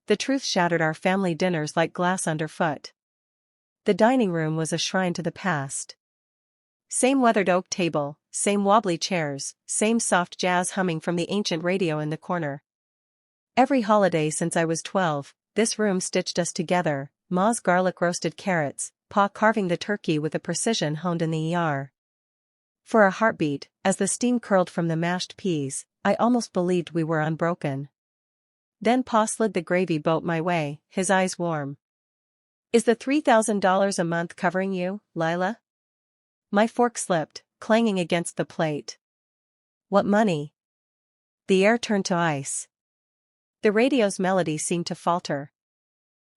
The truth shattered our family dinners like glass underfoot. The dining room was a shrine to the past. Same weathered oak table, same wobbly chairs, same soft jazz humming from the ancient radio in the corner. Every holiday since I was 12, this room stitched us together, Ma's garlic roasted carrots, Pa carving the turkey with a precision honed in the ER. For a heartbeat, as the steam curled from the mashed peas, I almost believed we were unbroken. Then Pa slid the gravy boat my way, his eyes warm. Is the $3,000 a month covering you, Lila? My fork slipped, clanging against the plate. What money? The air turned to ice. The radio's melody seemed to falter.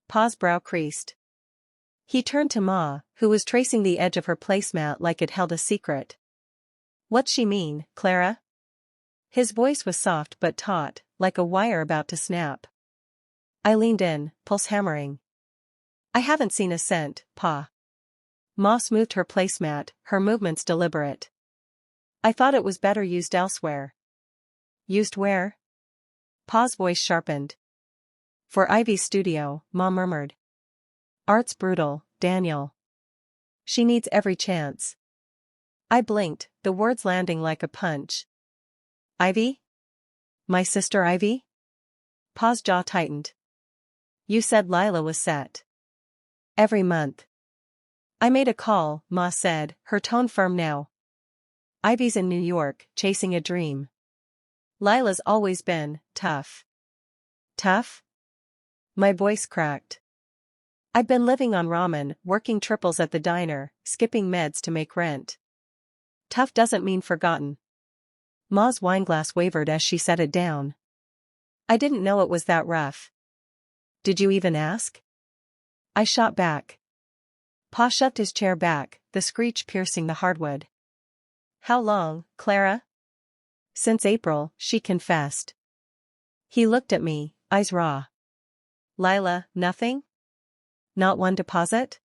Pa's brow creased. He turned to Ma, who was tracing the edge of her placemat like it held a secret. What's she mean, Clara? His voice was soft but taut, like a wire about to snap. I leaned in, pulse hammering. I haven't seen a cent, Pa. Ma smoothed her placemat, her movements deliberate. I thought it was better used elsewhere. Used where? Pa's voice sharpened. For Ivy's studio, Ma murmured. Art's brutal, Daniel. She needs every chance. I blinked, the words landing like a punch. Ivy? My sister Ivy? Pa's jaw tightened. You said Lila was set. Every month. I made a call, Ma said, her tone firm now. Ivy's in New York, chasing a dream. Lila's always been tough. Tough? My voice cracked. I've been living on ramen, working triples at the diner, skipping meds to make rent. Tough doesn't mean forgotten. Ma's wineglass wavered as she set it down. I didn't know it was that rough. Did you even ask? I shot back. Pa shoved his chair back, the screech piercing the hardwood. How long, Clara? Since April, she confessed. He looked at me, eyes raw. Lila, nothing? Not one deposit?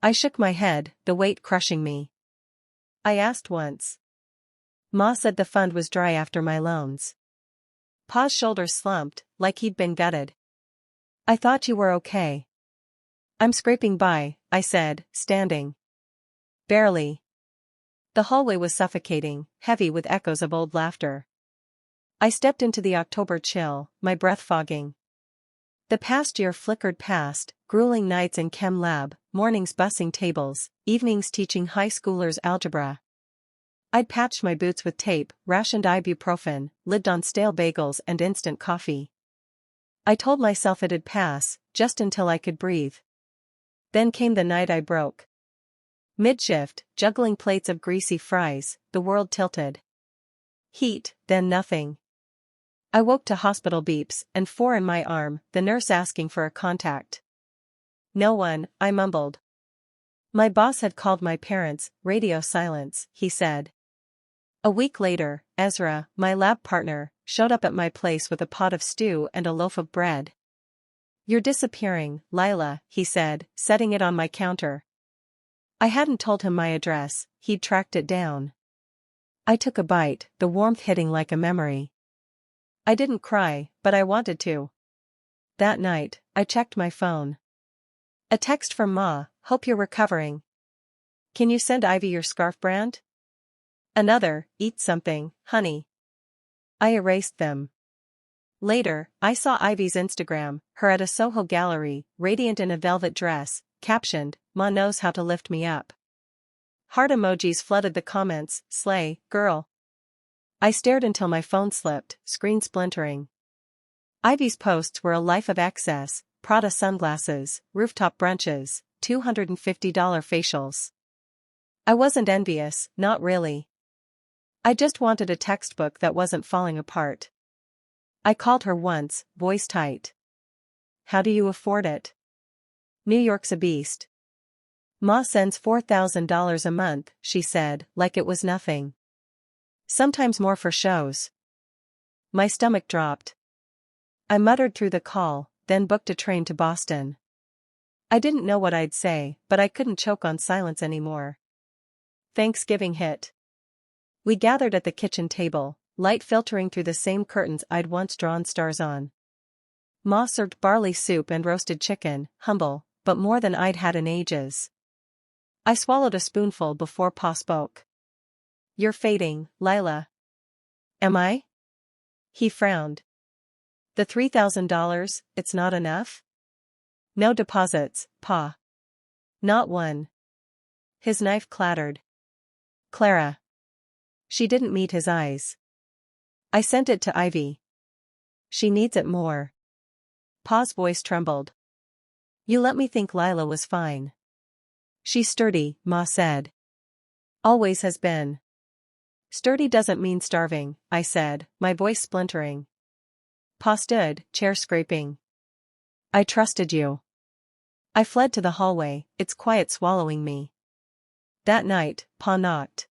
I shook my head, the weight crushing me. I asked once. Ma said the fund was dry after my loans. Pa's shoulders slumped, like he'd been gutted. I thought you were okay. I'm scraping by, I said, standing. Barely. The hallway was suffocating, heavy with echoes of old laughter. I stepped into the October chill, my breath fogging. The past year flickered past, grueling nights in chem lab, mornings bussing tables, evenings teaching high schoolers algebra. I'd patched my boots with tape, rationed ibuprofen, lived on stale bagels and instant coffee. I told myself it'd pass, just until I could breathe. Then came the night I broke. Mid-shift, juggling plates of greasy fries, the world tilted. Heat, then nothing. I woke to hospital beeps and 4 in my arm, the nurse asking for a contact. No one, I mumbled. My boss had called my parents, radio silence, he said. A week later, Ezra, my lab partner, showed up at my place with a pot of stew and a loaf of bread. You're disappearing, Lila, he said, setting it on my counter. I hadn't told him my address, he'd tracked it down. I took a bite, the warmth hitting like a memory. I didn't cry, but I wanted to. That night, I checked my phone. A text from Ma, hope you're recovering. Can you send Ivy your scarf brand? Another, eat something, honey. I erased them. Later, I saw Ivy's Instagram, her at a Soho gallery, radiant in a velvet dress, captioned, Ma knows how to lift me up. Heart emojis flooded the comments, slay, girl. I stared until my phone slipped, screen splintering. Ivy's posts were a life of excess, Prada sunglasses, rooftop brunches, $250 facials. I wasn't envious, not really. I just wanted a textbook that wasn't falling apart. I called her once, voice tight. How do you afford it? New York's a beast. Ma sends $4,000 a month, she said, like it was nothing. Sometimes more for shows. My stomach dropped. I muttered through the call, then booked a train to Boston. I didn't know what I'd say, but I couldn't choke on silence anymore. Thanksgiving hit. We gathered at the kitchen table, light filtering through the same curtains I'd once drawn stars on. Ma served barley soup and roasted chicken, humble, but more than I'd had in ages. I swallowed a spoonful before Pa spoke. "You're fading, Lila." "Am I?" He frowned. "The $3,000, it's not enough?" "No deposits, Pa." "Not one." His knife clattered. "Clara." She didn't meet his eyes. "I sent it to Ivy. She needs it more." Pa's voice trembled. "You let me think Lila was fine." "She's sturdy," Ma said. "Always has been." "Sturdy doesn't mean starving," I said, my voice splintering. Pa stood, chair scraping. "I trusted you." I fled to the hallway, its quiet swallowing me. That night, Pa knocked.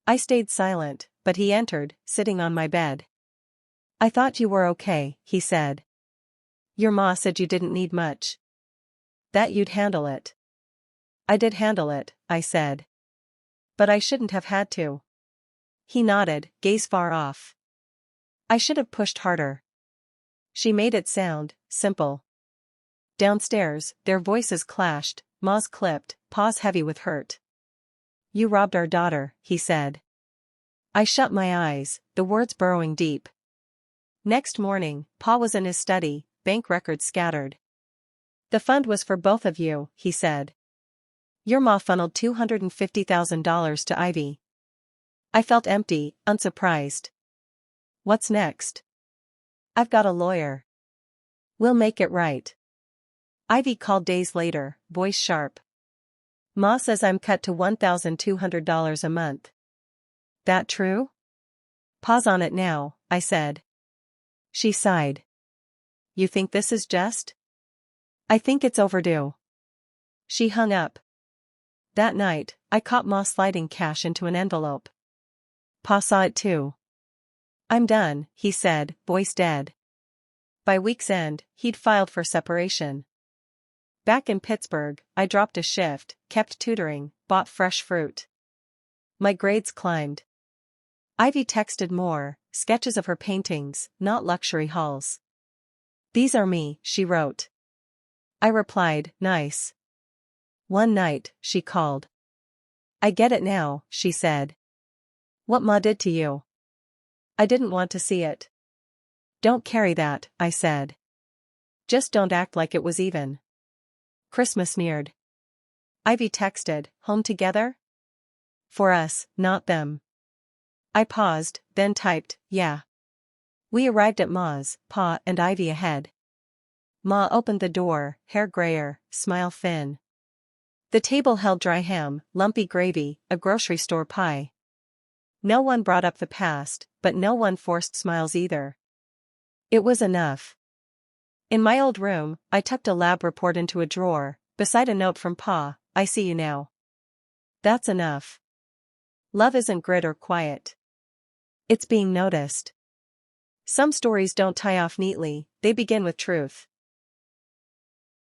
I stayed silent, but he entered, sitting on my bed. "I thought you were okay," he said. "Your ma said you didn't need much. That you'd handle it." "I did handle it," I said. "But I shouldn't have had to." He nodded, gaze far off. "I should have pushed harder." She made it sound simple. Downstairs, their voices clashed, Ma's clipped, Pa's heavy with hurt. "You robbed our daughter," he said. I shut my eyes, the words burrowing deep. Next morning, Pa was in his study, bank records scattered. "The fund was for both of you," he said. "Your ma funneled $250,000 to Ivy." I felt empty, unsurprised. "What's next?" "I've got a lawyer. We'll make it right." Ivy called days later, voice sharp. "Ma says I'm cut to $1,200 a month." "That true?" "Pa's on it now," I said. She sighed. "You think this is just?" "I think it's overdue." She hung up. That night, I caught Ma sliding cash into an envelope. Pa saw it too. "I'm done," he said, voice dead. By week's end, he'd filed for separation. Back in Pittsburgh, I dropped a shift, kept tutoring, bought fresh fruit. My grades climbed. Ivy texted more, sketches of her paintings, not luxury hauls. "These are me," she wrote. I replied, "Nice." One night, she called. "I get it now," she said. "What Ma did to you?" I didn't want to see it. "Don't carry that," I said. "Just don't act like it was even." Christmas neared. Ivy texted, "Home together?" "For us, not them." I paused, then typed, "Yeah." We arrived at Ma's, Pa and Ivy ahead. Ma opened the door, hair grayer, smile thin. The table held dry ham, lumpy gravy, a grocery store pie. No one brought up the past, but no one forced smiles either. It was enough. In my old room, I tucked a lab report into a drawer, beside a note from Pa, "I see you now." That's enough. Love isn't grit or quiet. It's being noticed. Some stories don't tie off neatly, they begin with truth.